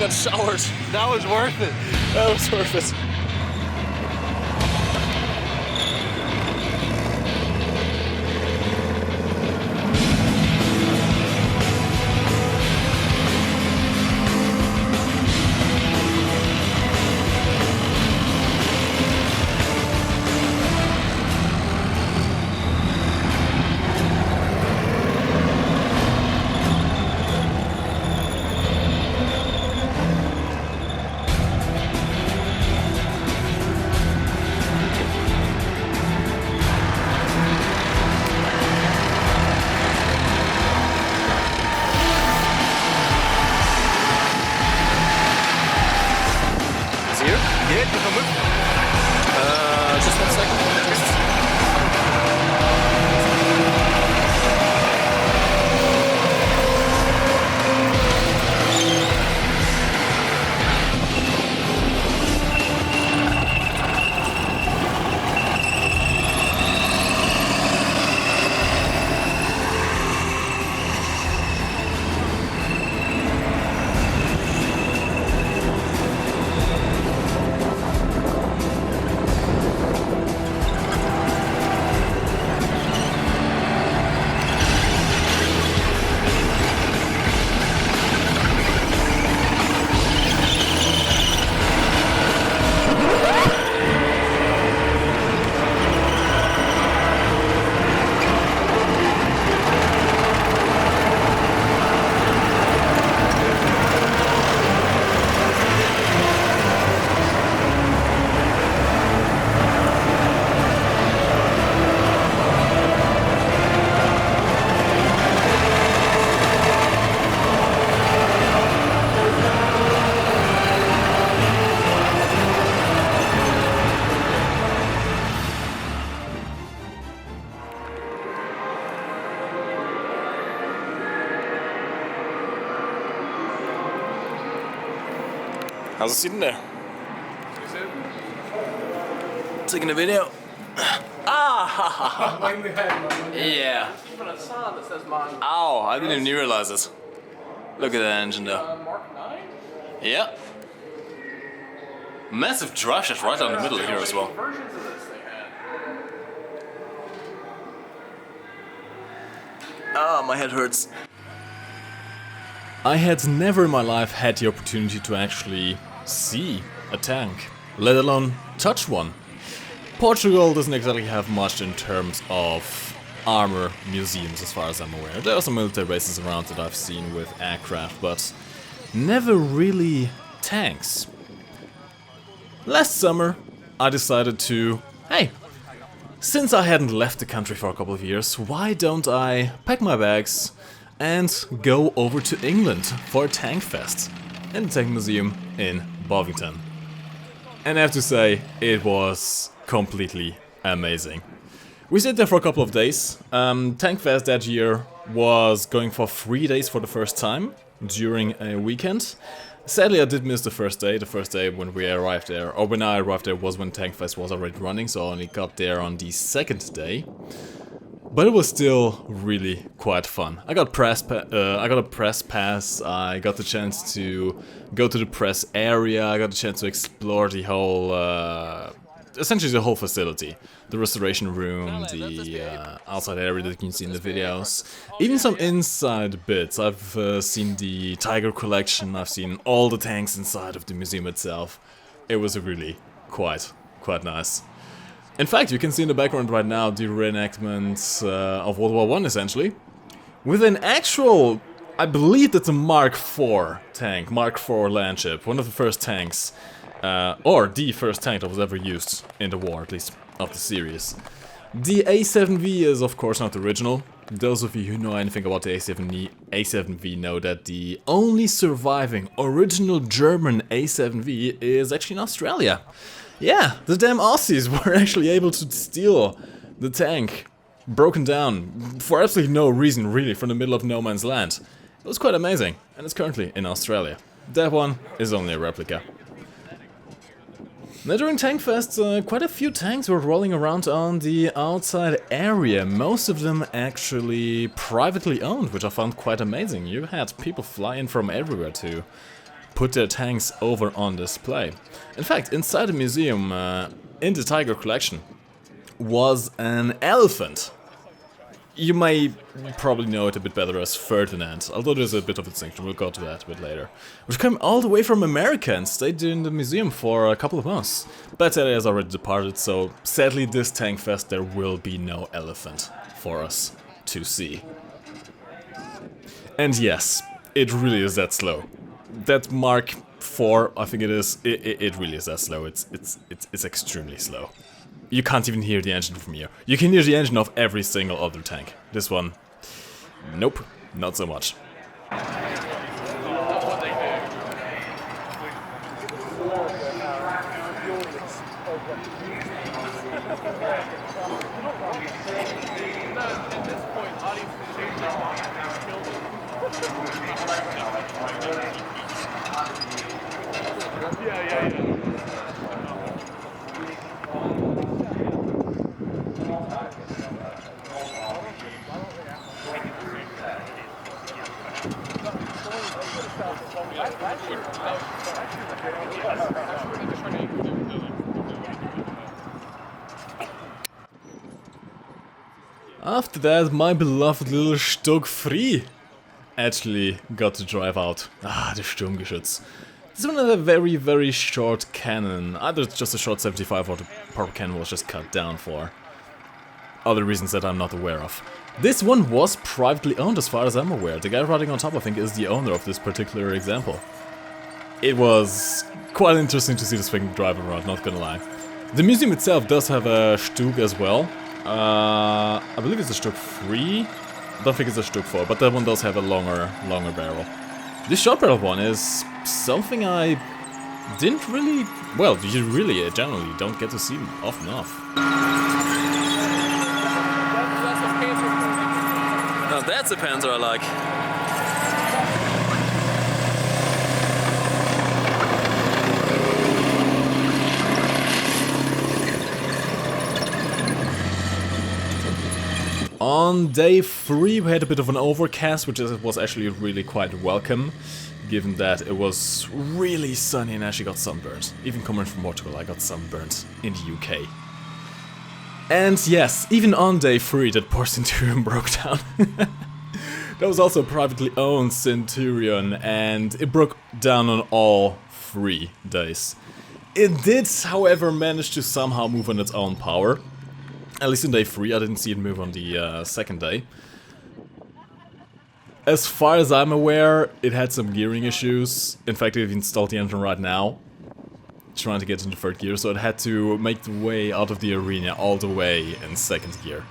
got showered. That was worth it. That was worth it. Just 1 second. How's it sitting there? Taking a video. Ah! Yeah. Ow, I didn't even realize it. Look at that engine though. Mark 9? Yeah. Massive drive shaft right down the middle here as well. Versions of this they had. Ah, my head hurts. I had never in my life had the opportunity to actually see a tank, let alone touch one. Portugal doesn't exactly have much in terms of armor museums as far as I'm aware. There are some military bases around that I've seen with aircraft, but never really tanks. Last summer I decided to, hey, since I hadn't left the country for a couple of years, why don't I pack my bags and go over to England for a Tankfest in the Tank Museum in Bovington. And I have to say, it was completely amazing. We stayed there for a couple of days. Tankfest that year was going for 3 days for the first time during a weekend. Sadly, I did miss the first day. The first day when we arrived there, or when I arrived there, was when Tankfest was already running, so I only got there on the second day. But it was still really quite fun. I got a press pass. I got the chance to go to the press area. I got the chance to explore the whole, essentially the whole facility, the restoration room, the outside area that you can see in the videos, even some inside bits. I've seen the Tiger collection. I've seen all the tanks inside of the museum itself. It was really quite nice. In fact, you can see in the background right now the reenactment of World War I, essentially, with an actual, I believe that's a Mark IV tank, Mark IV landship, one of the first tanks, or the first tank that was ever used in the war, at least of the series. The A7V is of course not original. Those of you who know anything about the A7V know that the only surviving original German A7V is actually in Australia. Yeah, the damn Aussies were actually able to steal the tank, broken down, for absolutely no reason really, from the middle of no man's land. It was quite amazing, and it's currently in Australia. That one is only a replica. Now during Tankfest, quite a few tanks were rolling around on the outside area, most of them actually privately owned, which I found quite amazing. You had people fly in from everywhere to put their tanks over on display. In fact, inside the museum, in the Tiger collection, was an elephant. You may probably know it a bit better as Ferdinand, although there's a bit of a distinction, we'll go to that a bit later. Which came all the way from America and stayed in the museum for a couple of months. But Yeti has already departed, so sadly this Tankfest there will be no elephant for us to see. And yes, it really is that slow. That Mark IV, I think it is, it really is that slow, it's extremely slow. You can't even hear the engine from here. You can hear the engine of every single other tank. This one, nope, not so much. After that, my beloved little Stück free actually got to drive out. Ah, the Sturmgeschütz. This one has a very, very short cannon. Either it's just a short 75 or the proper cannon was just cut down for other reasons that I'm not aware of. This one was privately owned as far as I'm aware. The guy riding on top, I think, is the owner of this particular example. It was quite interesting to see this thing driving around, not gonna lie. The museum itself does have a Stug as well. I believe it's a Stug 3. I don't think it's a Stug 4, but that one does have a longer barrel. This short barrel one is something I didn't really... well, you really generally don't get to see often enough. Now that's a Panzer I like. On day 3 we had a bit of an overcast, which was actually really quite welcome, given that it was really sunny and actually got sunburned. Even coming from Portugal, I got sunburned in the UK. And yes, even on day 3 that poor Centurion broke down. That was also a privately owned Centurion, and it broke down on all 3 days. It did, however, manage to somehow move on its own power. At least in day 3, I didn't see it move on the second day. As far as I'm aware, it had some gearing issues. In fact, I've installed the engine right now, trying to get into 3rd gear, so it had to make the way out of the arena all the way in 2nd gear.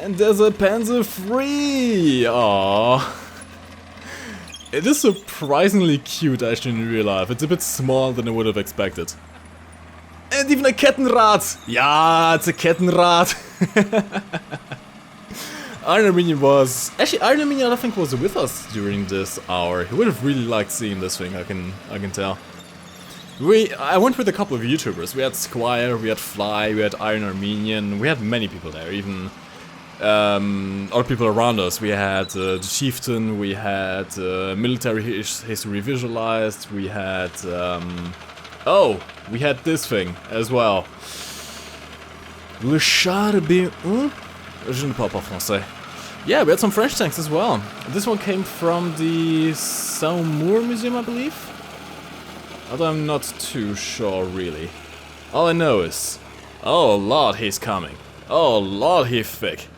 And there's a Panzer III! Aww. It is surprisingly cute actually in real life. It's a bit smaller than I would have expected. And even a Kettenrad! Yeah, it's a Kettenrad! Iron Armenian was... actually, Iron Armenian I think was with us during this hour. He would have really liked seeing this thing, I can tell. I went with a couple of YouTubers. We had Squire, we had Fly, we had Iron Armenian, we had many people there, even other people around us. We had the Chieftain, we had military history visualized, we had oh, we had this thing as well. Le Charbon. Je ne parle pas français. Yeah, we had some French tanks as well. This one came from the Saumur Museum, I believe. Although I'm not too sure, really. All I know is, oh lord, he's coming. Oh lord, he's thick.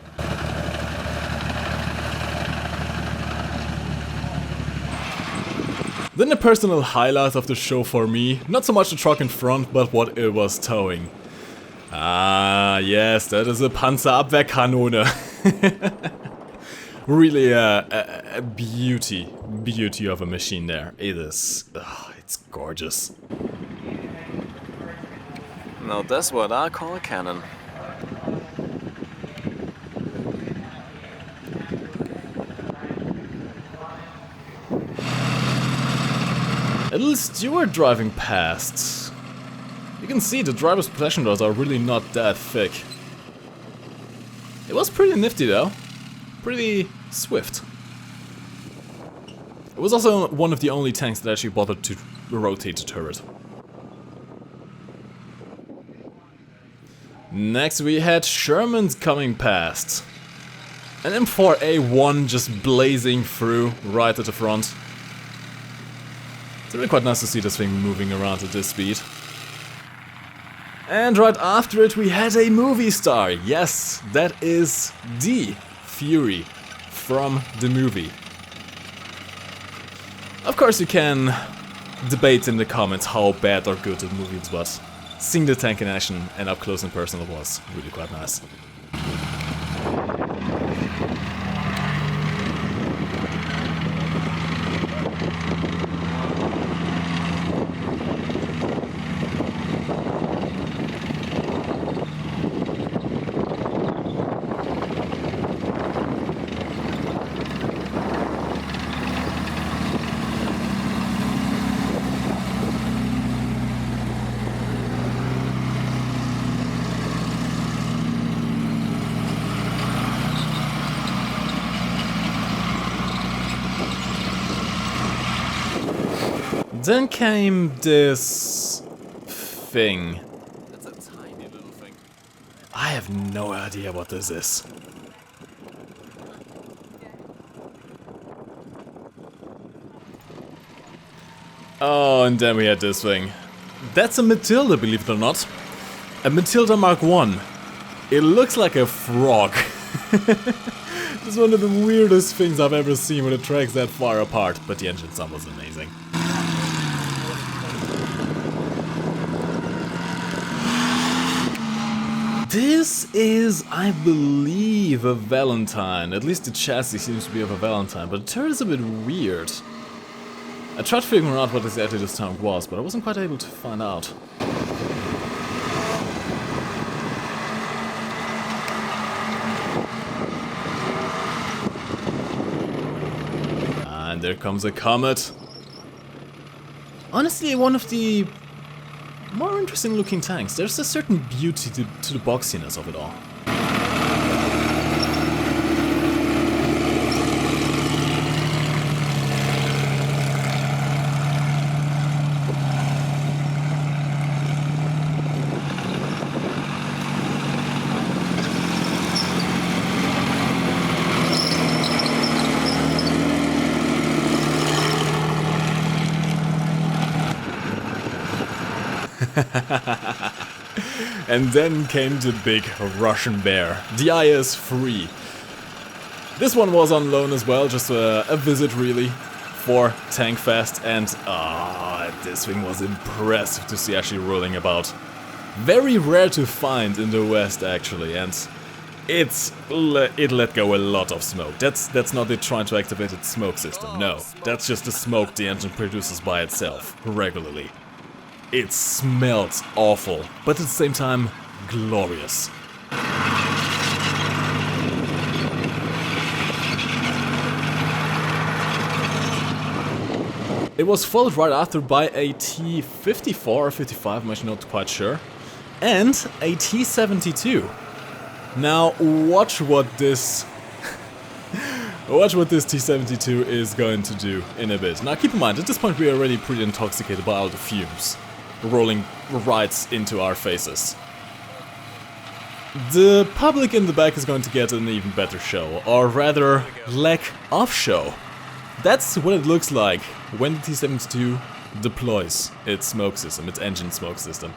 Then the personal highlight of the show for me, not so much the truck in front, but what it was towing. Ah, yes, that is a Panzerabwehrkanone. Really a beauty of a machine there. It is, it's gorgeous. Now that's what I call a cannon. A little steward driving past. You can see the driver's protection doors are really not that thick. It was pretty nifty though. Pretty swift. It was also one of the only tanks that actually bothered to rotate the turret. Next we had Sherman's coming past. An M4A1 just blazing through right at the front. It's really quite nice to see this thing moving around at this speed. And right after it we had a movie star. Yes, that is the Fury from the movie. Of course you can debate in the comments how bad or good the movie was. Seeing the tank in action and up close and personal was really quite nice. Then came this thing. That's a tiny little thing. I have no idea what this is. Oh, and then we had this thing. That's a Matilda, believe it or not. A Matilda Mark I. It looks like a frog. It's one of the weirdest things I've ever seen when it tracks that far apart, but the engine sound was amazing. This is, I believe, a Valentine. At least the chassis seems to be of a Valentine, but the turret is a bit weird. I tried figuring out what exactly this tank was, but I wasn't quite able to find out. And there comes a Comet. Honestly, one of the more interesting looking tanks. There's a certain beauty to the boxiness of it all. And then came the big Russian bear, the IS-3. This one was on loan as well, just a visit really for Tankfest, and this thing was impressive to see actually rolling about. Very rare to find in the West actually, and it let go a lot of smoke. That's not it trying to activate its smoke system, no. That's just the smoke the engine produces by itself, regularly. It smelled awful, but at the same time, glorious. It was followed right after by a T-54 or 55, I'm actually not quite sure, and a T-72. Now, watch what this T-72 is going to do in a bit. Now, keep in mind, at this point we are already pretty intoxicated by all the fumes rolling right into our faces. The public in the back is going to get an even better show, or rather, lack of show. That's what it looks like when the T-72 deploys its smoke system, its engine smoke system.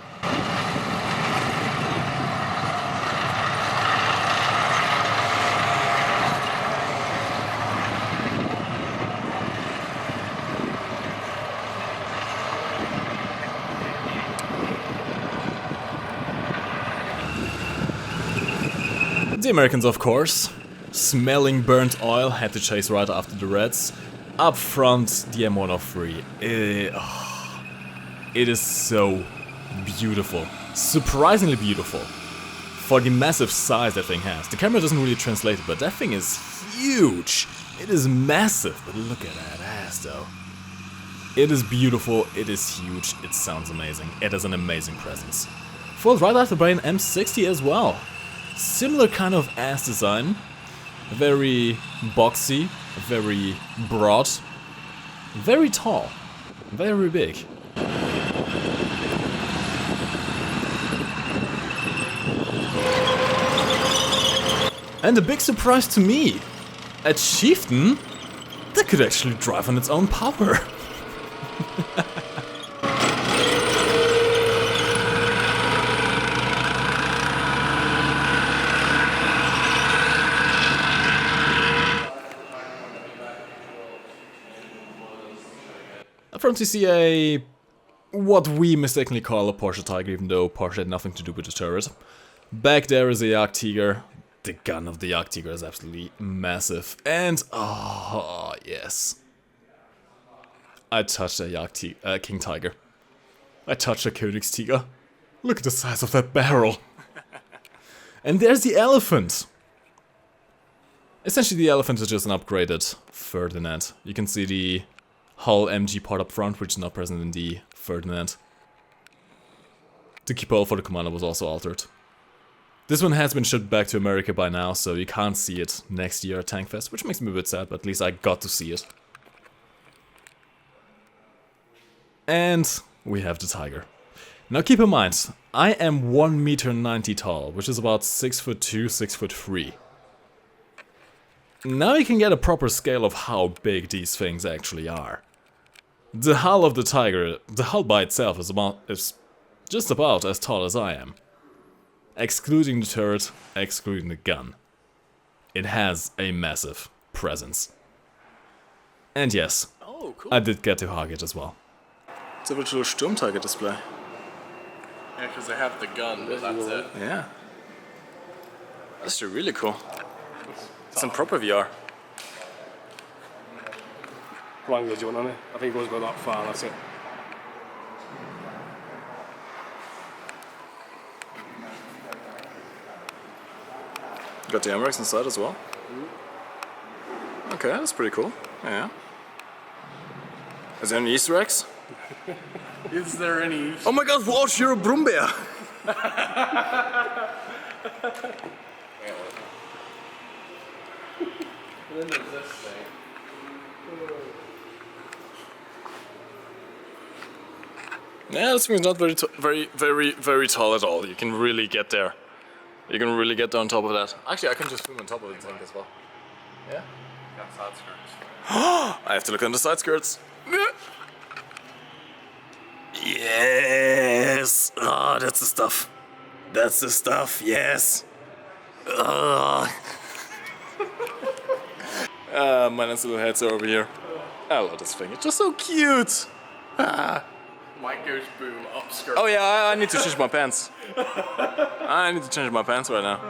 The Americans, of course, smelling burnt oil, had to chase right after the Reds. Up front, the M103. It is so beautiful. Surprisingly beautiful. For the massive size that thing has. The camera doesn't really translate it, but that thing is huge. It is massive, but look at that ass though. It is beautiful, it is huge, it sounds amazing. It has an amazing presence. Falls right after by an M60 as well. Similar kind of ass design. Very boxy, very broad, very tall, very big. And a big surprise to me, a Chieftain that could actually drive on its own power. Up front you see a what we mistakenly call a Porsche Tag, even though Porsche had nothing to do with the turret. Back there is a Jagdtiger. The gun of the Jagdtiger is absolutely massive. And, oh, yes. I touched a King Tiger. I touched a Königstiger. Look at the size of that barrel. And there's the elephant. Essentially the elephant is just an upgraded Ferdinand. You can see the hull MG part up front, which is not present in the Ferdinand. The cupola for the commander was also altered. This one has been shipped back to America by now, so you can't see it next year at Tankfest, which makes me a bit sad, but at least I got to see it. And we have the Tiger. Now keep in mind, I am 1m90 tall, which is about 6'2", 6'3". Now you can get a proper scale of how big these things actually are. The hull of the Tiger, the hull by itself is just about as tall as I am. Excluding the turret, excluding the gun. It has a massive presence. And yes, oh, cool. I did get to hug it as well. It's a virtual Sturmtiger display. Yeah, because they have the gun, that's it. Yeah. That's really cool. It's in proper VR. Language one on it. I think it goes about that far, that's it. Got the AMRX inside as well. Okay, that's pretty cool. Yeah. Is there any Easter eggs? Is there any... Oh my god, watch, you're a Brumbeer! Then there's this thing. Yeah, this thing's not very tall at all. You can really get there. You can really get on top of that. Actually, I can just swim on top of the tank as well. Yeah? Got side skirts. I have to look on the side skirts. Yes! Oh, that's the stuff. That's the stuff, yes! My nice little heads are over here. I love this thing, it's just so cute! MikeGoesBoom upskirt. Oh yeah, I need to change my pants. I need to change my pants right now.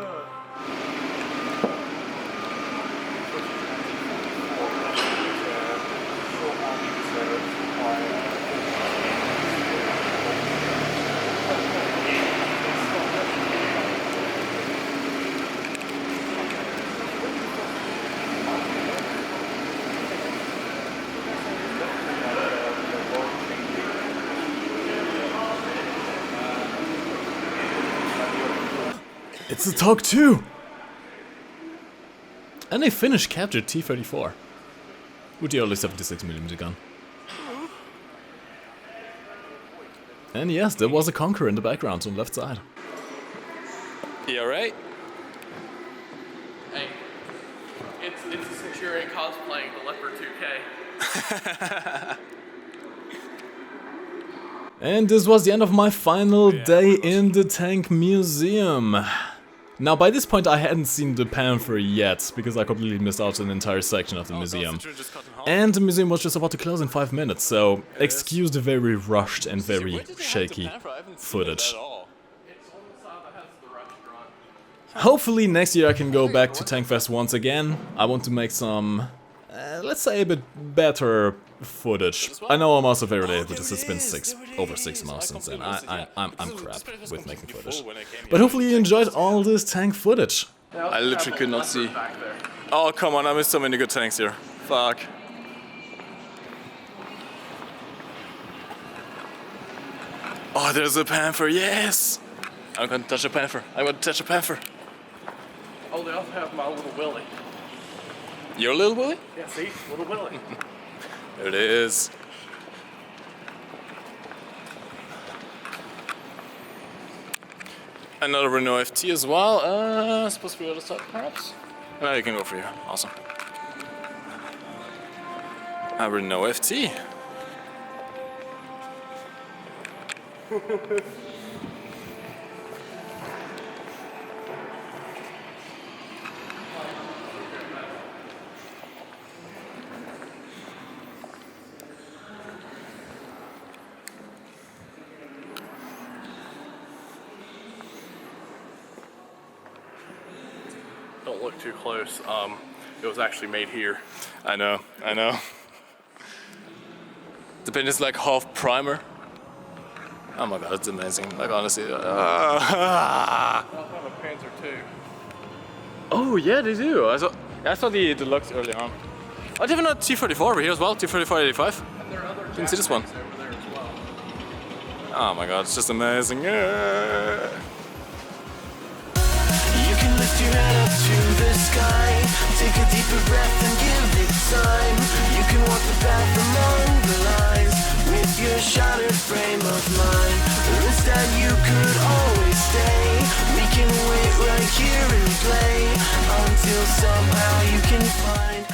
It's the Tag 2! And a Finnish captured T-34 with the early 76mm gun. And yes, there was a Conqueror in the background on the left side. You alright? Hey, it's a Centurion cosplaying the Leopard 2K. And this was the end of my final day in the Tank Museum. Now by this point I hadn't seen the Panther yet, because I completely missed out on an entire section of the museum. And the museum was just about to close in 5 minutes, so excuse the very rushed and very shaky footage. Hopefully next year I can go back to Tankfest once again. I want to make some, let's say, a bit better footage. I know I'm also very late with this, it's been over 6 months since then. I'm crap with making footage. But hopefully you enjoyed all this tank footage. I literally could not see. Oh come on, I missed so many good tanks here. Fuck. Oh, there's a panther, yes! I'm gonna touch a panther. I'm gonna touch a panther. Oh, they also have my little Willie. Your little Willie? Yeah, see? Little Willie. There it is. Another Renault FT as well. Supposed to be the other side, perhaps? No, you can go for you. Awesome. A Renault FT. Don't look too close. It was actually made here. I know. The pen is like half primer. Oh my god, it's amazing. Like honestly. They also have a Panzer II. Oh yeah, they do. I saw the deluxe earlier on. Oh, they have another T-34 over here as well. T-34-85. And there are other Didn't see this one. over there as well. Oh my god, it's just amazing. Yeah. You can lift your head up to the sky. Take a deeper breath and give it time. You can walk the path among the lines with your shattered frame of mind. Or instead you could always stay. We can wait right here and play until somehow you can find